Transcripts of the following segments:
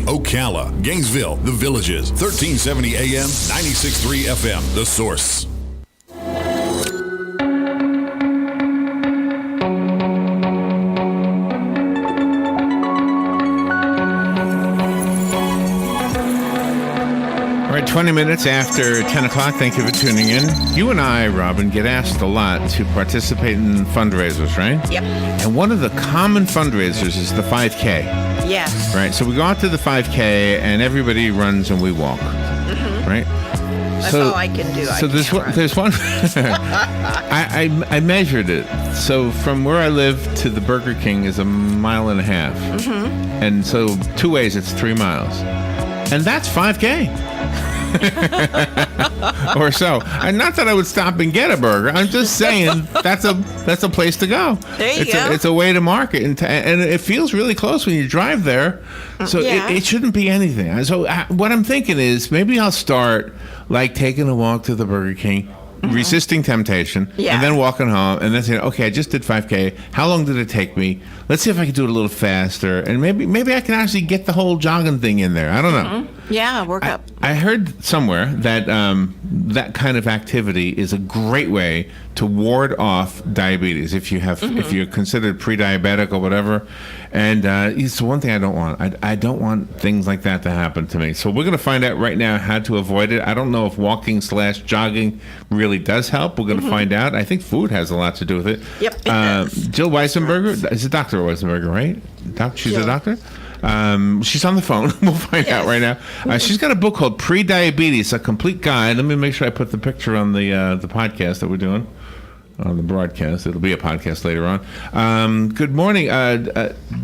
Ocala, Gainesville, The Villages, 1370 AM, 96.3 FM, The Source. All right, 20 minutes after 10 o'clock. Thank you for tuning in. You and I, Robin, get asked a lot to participate in fundraisers, right? Yep. And one of the common fundraisers is the 5K. Yes. Right? So we go out to the 5K, and everybody runs and we walk. Mm-hmm. Right? That's all I can do. So there's one. I measured it. So from where I live to the Burger King is 1.5 miles. Mm-hmm. And so 2 ways, it's 3 miles. And that's 5K. Or so. And not that I would stop and get a burger. I'm just saying that's a place to go. There you go. It's a way to market, and it feels really close when you drive there. So Yeah. it shouldn't be anything. So what I'm thinking is maybe I'll start like taking a walk to the Burger King, resisting temptation, Yeah. and then walking home, and then saying, okay, I just did 5K. How long did it take me? Let's see if I can do it a little faster, and maybe I can actually get the whole jogging thing in there. I don't know. Yeah, work up. I heard somewhere that that kind of activity is a great way to ward off diabetes if you're considered pre-diabetic or whatever. And it's the one thing I don't want. I don't want things like that to happen to me. So we're going to find out right now how to avoid it. I don't know if walking/jogging really does help. We're going to find out. I think food has a lot to do with it. Yep, it does. Jill Weisenberger is a Dr. Weisenberger, right? She's a doctor? She's on the phone. We'll find out right now. She's got a book called PreDiabetes, a complete guide. Let me make sure I put the picture on the podcast that we're doing, on the broadcast. It'll be a podcast later on. Good morning,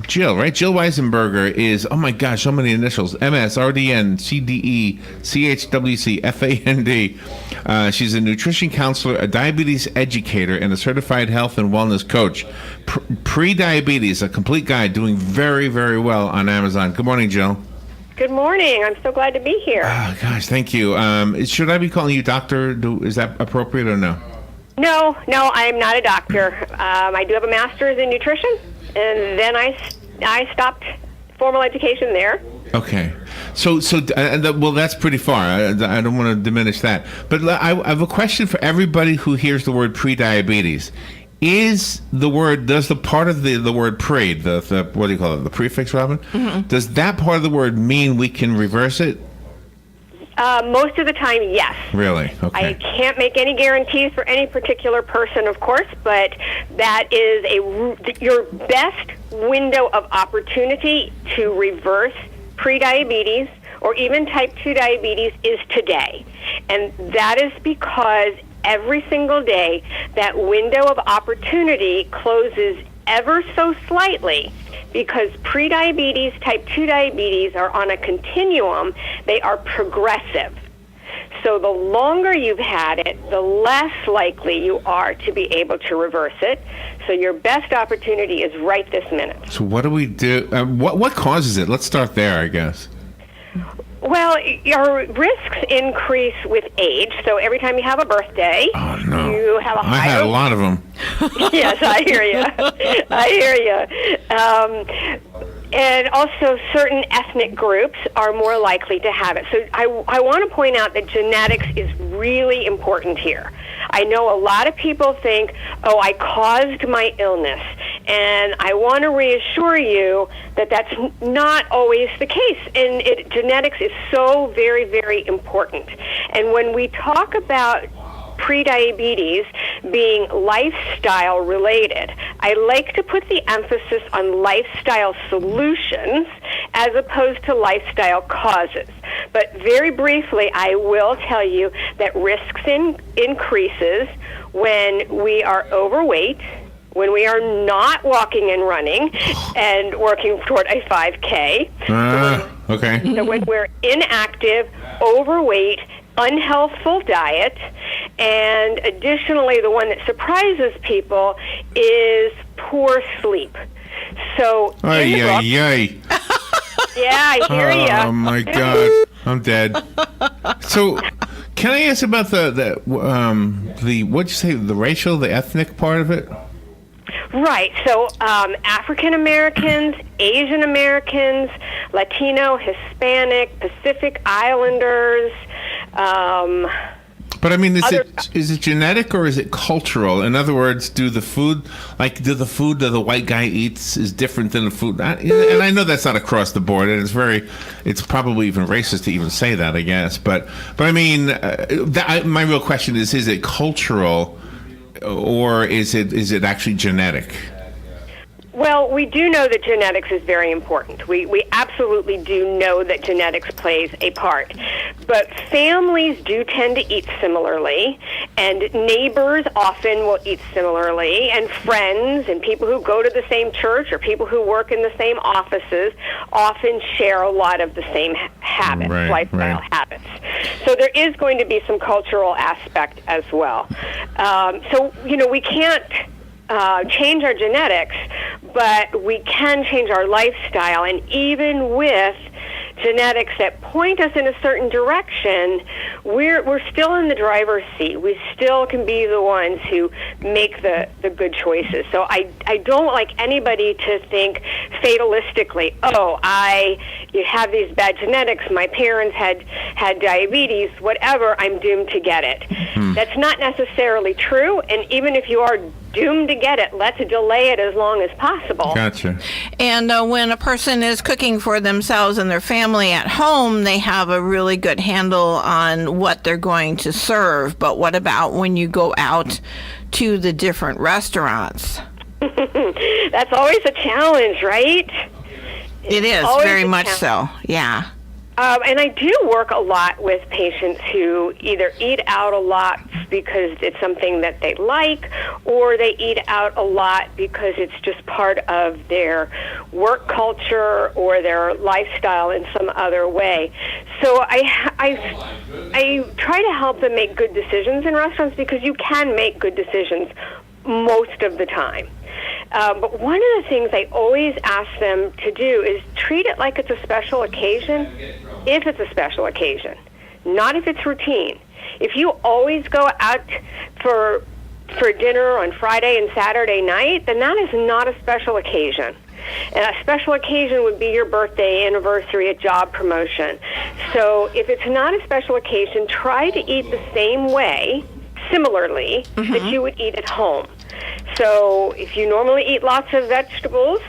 Jill, right? Jill Weisenberger is, oh my gosh, so many initials. MS, RDN, CDE, CHWC, FAND. She's a nutrition counselor, a diabetes educator, and a certified health and wellness coach. PreDiabetes, a complete guide, doing very, very well on Amazon. Good morning, Jill. Good morning. I'm so glad to be here. Oh, gosh, thank you. Should I be calling you doctor? Is that appropriate or no? No, I'm not a doctor. I do have a master's in nutrition, and then I stopped formal education there. Okay. Well, that's pretty far. I don't want to diminish that. But I have a question for everybody who hears the word pre-diabetes. Does the part of the word pre, the what do you call it, the prefix, Robin? Mm-hmm. Does that part of the word mean we can reverse it? Most of the time, yes. Really? Okay. I can't make any guarantees for any particular person, of course, but that is your best window of opportunity to reverse prediabetes or even type 2 diabetes is today. And that is because every single day that window of opportunity closes ever so slightly, because prediabetes, type 2 diabetes are on a continuum. They are progressive. So the longer you've had it, the less likely you are to be able to reverse it. So your best opportunity is right this minute. So what do we do? What causes it? Let's start there, I guess. Well, your risks increase with age. So every time you have a birthday, you have a higher... I had a lot of them. Yes, I hear you. And also certain ethnic groups are more likely to have it. So I want to point out that genetics is really important here. I know a lot of people think, I caused my illness. And I want to reassure you that that's not always the case. And genetics is so very, very important. And when we talk about prediabetes being lifestyle related, I like to put the emphasis on lifestyle solutions as opposed to lifestyle causes. But very briefly, I will tell you that risks increases when we are overweight, when we are not walking and running and working toward a 5K. Okay. So when we're inactive, overweight, unhealthful diet, and additionally, the one that surprises people is poor sleep. So, yeah, I hear you. Oh my God, I'm dead. So, can I ask about the what'd you say, the racial, the ethnic part of it? Right. So African Americans, Asian Americans, Latino, Hispanic, Pacific Islanders. But I mean, is it genetic or is it cultural? In other words, do the food that the white guy eats is different than the food? And I know that's not across the board, and it's probably even racist to even say that, I guess. But I mean, my real question is it cultural or is it actually genetic? Well, we do know that genetics is very important. We absolutely do know that genetics plays a part. But families do tend to eat similarly, and neighbors often will eat similarly, and friends and people who go to the same church or people who work in the same offices often share a lot of the same habits, lifestyle habits. So there is going to be some cultural aspect as well. So, we can't change our genetics, but we can change our lifestyle. And even with genetics that point us in a certain direction, we're still in the driver's seat. We still can be the ones who make the good choices. So I don't like anybody to think fatalistically, you have these bad genetics, my parents had diabetes, whatever, I'm doomed to get it. That's not necessarily true, and even if you are doomed to get it, let's delay it as long as possible. Gotcha. And when a person is cooking for themselves and their family at home, they have a really good handle on what they're going to serve. But what about when you go out to the different restaurants? That's always a challenge, right? It is, very much so, yeah. And I do work a lot with patients who either eat out a lot because it's something that they like, or they eat out a lot because it's just part of their work culture or their lifestyle in some other way. So I try to help them make good decisions in restaurants, because you can make good decisions most of the time. But one of the things I always ask them to do is treat it like it's a special occasion, if it's a special occasion, not if it's routine. If you always go out for dinner on Friday and Saturday night, then that is not a special occasion. And a special occasion would be your birthday, anniversary, a job promotion. So if it's not a special occasion, try to eat the same way, similarly, that you would eat at home. So if you normally eat lots of vegetables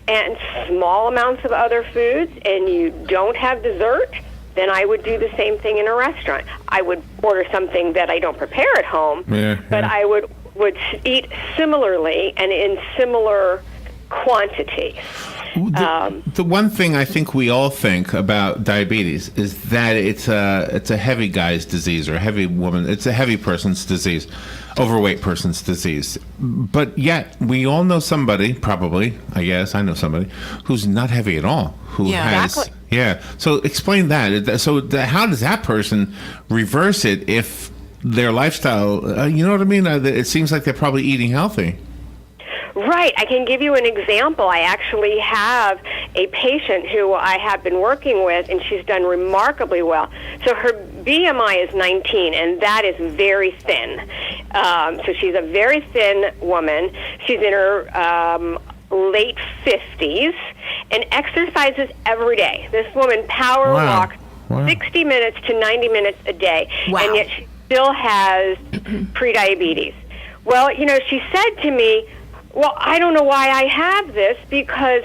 and small amounts of other foods and you don't have dessert, then I would do the same thing in a restaurant. I would order something that I don't prepare at home, but I would eat similarly and in similar quantity. The one thing I think we all think about diabetes is that it's a heavy guy's disease, or a heavy woman. It's a heavy person's disease, overweight person's disease. But yet we all know somebody, probably, I guess I know somebody who's not heavy at all, who has. Exactly. Yeah. So explain that. So how does that person reverse it if their lifestyle? You know what I mean? It seems like they're probably eating healthy. Right. I can give you an example. I actually have a patient who I have been working with, and she's done remarkably well. So her BMI is 19, and that is very thin. So she's a very thin woman. She's in her late 50s and exercises every day. This woman power walks 60 minutes to 90 minutes a day, and yet she still has prediabetes. Well, she said to me, well, I don't know why I have this, because,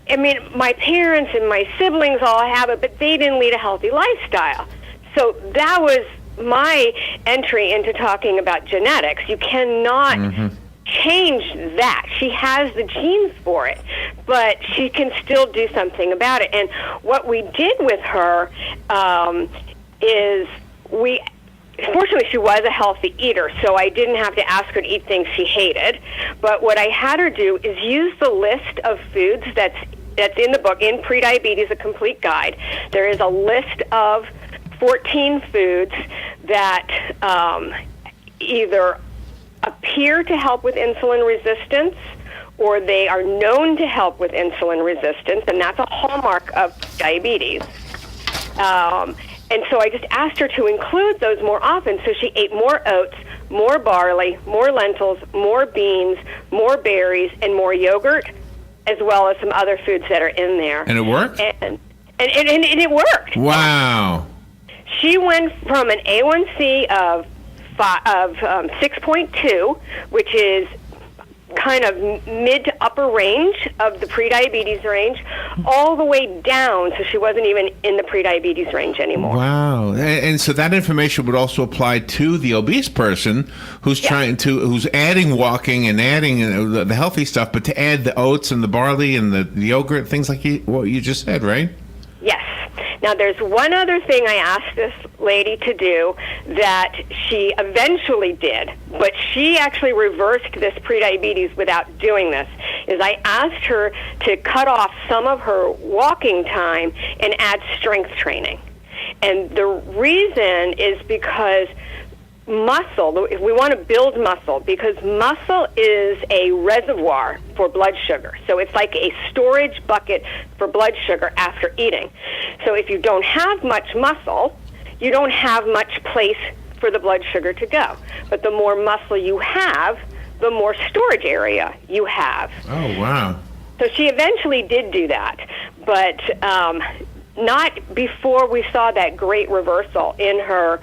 my parents and my siblings all have it, but they didn't lead a healthy lifestyle. So that was my entry into talking about genetics. You cannot change that. She has the genes for it, but she can still do something about it. And what we did with her is fortunately, she was a healthy eater, so I didn't have to ask her to eat things she hated. But what I had her do is use the list of foods that's in the book, in PreDiabetes, A Complete Guide. There is a list of 14 foods that either appear to help with insulin resistance, or they are known to help with insulin resistance, and that's a hallmark of diabetes. And so I just asked her to include those more often. So she ate more oats, more barley, more lentils, more beans, more berries, and more yogurt, as well as some other foods that are in there. And it worked? And it worked. Wow. She went from an A1C of 6.2, which is kind of mid to upper range of the prediabetes range, all the way down, so she wasn't even in the prediabetes range anymore. Wow. And so that information would also apply to the obese person who's who's adding walking and adding the healthy stuff, but to add the oats and the barley and the yogurt, things like what you just said, right? Yes. Now, there's one other thing I asked this lady to do that she eventually did, but she actually reversed this prediabetes without doing this, is I asked her to cut off some of her walking time and add strength training. And the reason is because muscle, we want to build muscle because muscle is a reservoir for blood sugar. So it's like a storage bucket for blood sugar after eating. So if you don't have much muscle, you don't have much place for the blood sugar to go. But the more muscle you have, the more storage area you have. Oh, wow. So she eventually did do that, but not before we saw that great reversal in her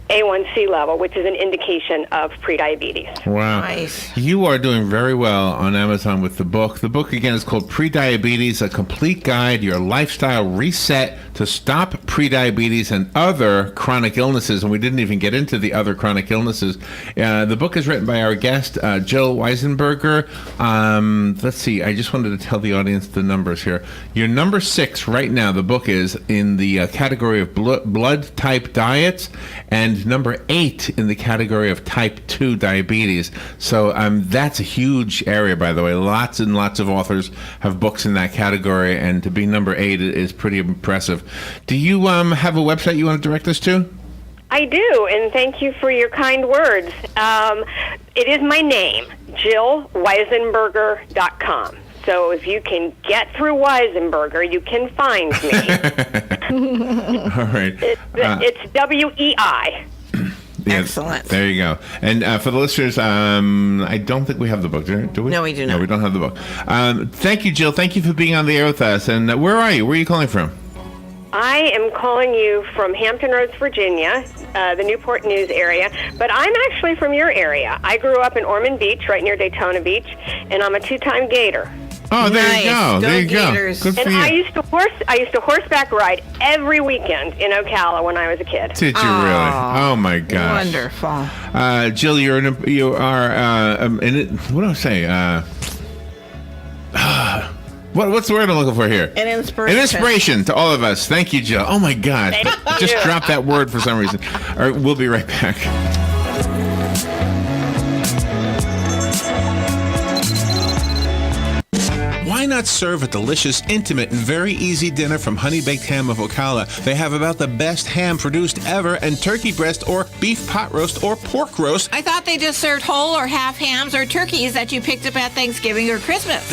A1C level, which is an indication of prediabetes. Wow. Nice. You are doing very well on Amazon with the book. The book, again, is called PreDiabetes, A Complete Guide, Your Lifestyle Reset to Stop Prediabetes and Other Chronic Illnesses. And we didn't even get into the other chronic illnesses. The book is written by our guest, Jill Weisenberger. Let's see. I just wanted to tell the audience the numbers here. You're number 6 right now. The book is in the category of blood type diets, and number 8 in the category of type 2 diabetes. So that's a huge area, by the way. Lots and lots of authors have books in that category, and to be number 8 is pretty impressive. Do you have a website you want to direct us to? I do, and thank you for your kind words. It is my name, JillWeisenberger.com. So if you can get through Weisenberger, you can find me. All right. It's WEI. Yeah, Excellent. There you go. And for the listeners, I don't think we have the book, do we? No, we do not. No, we don't have the book. Thank you, Jill. Thank you for being on the air with us. And where are you? Where are you calling from? I am calling you from Hampton Roads, Virginia, the Newport News area, but I'm actually from your area. I grew up in Ormond Beach, right near Daytona Beach, and I'm a 2-time Gator. Oh, there Nice. you go. Go There you Gators. go. Good for And you. I used to horseback ride every weekend in Ocala when I was a kid. Did you really? Oh my gosh. Wonderful. Jill, you are what do I say? What's the word I'm looking for here? An inspiration. An inspiration to all of us. Thank you, Jill. Oh my God. Thank Just you. dropped that word for some reason. All right, we'll be right back. Why not serve a delicious, intimate, and very easy dinner from Honey Baked Ham of Ocala? They have about the best ham produced ever, and turkey breast or beef pot roast or pork roast. I thought they just served whole or half hams or turkeys that you picked up at Thanksgiving or Christmas.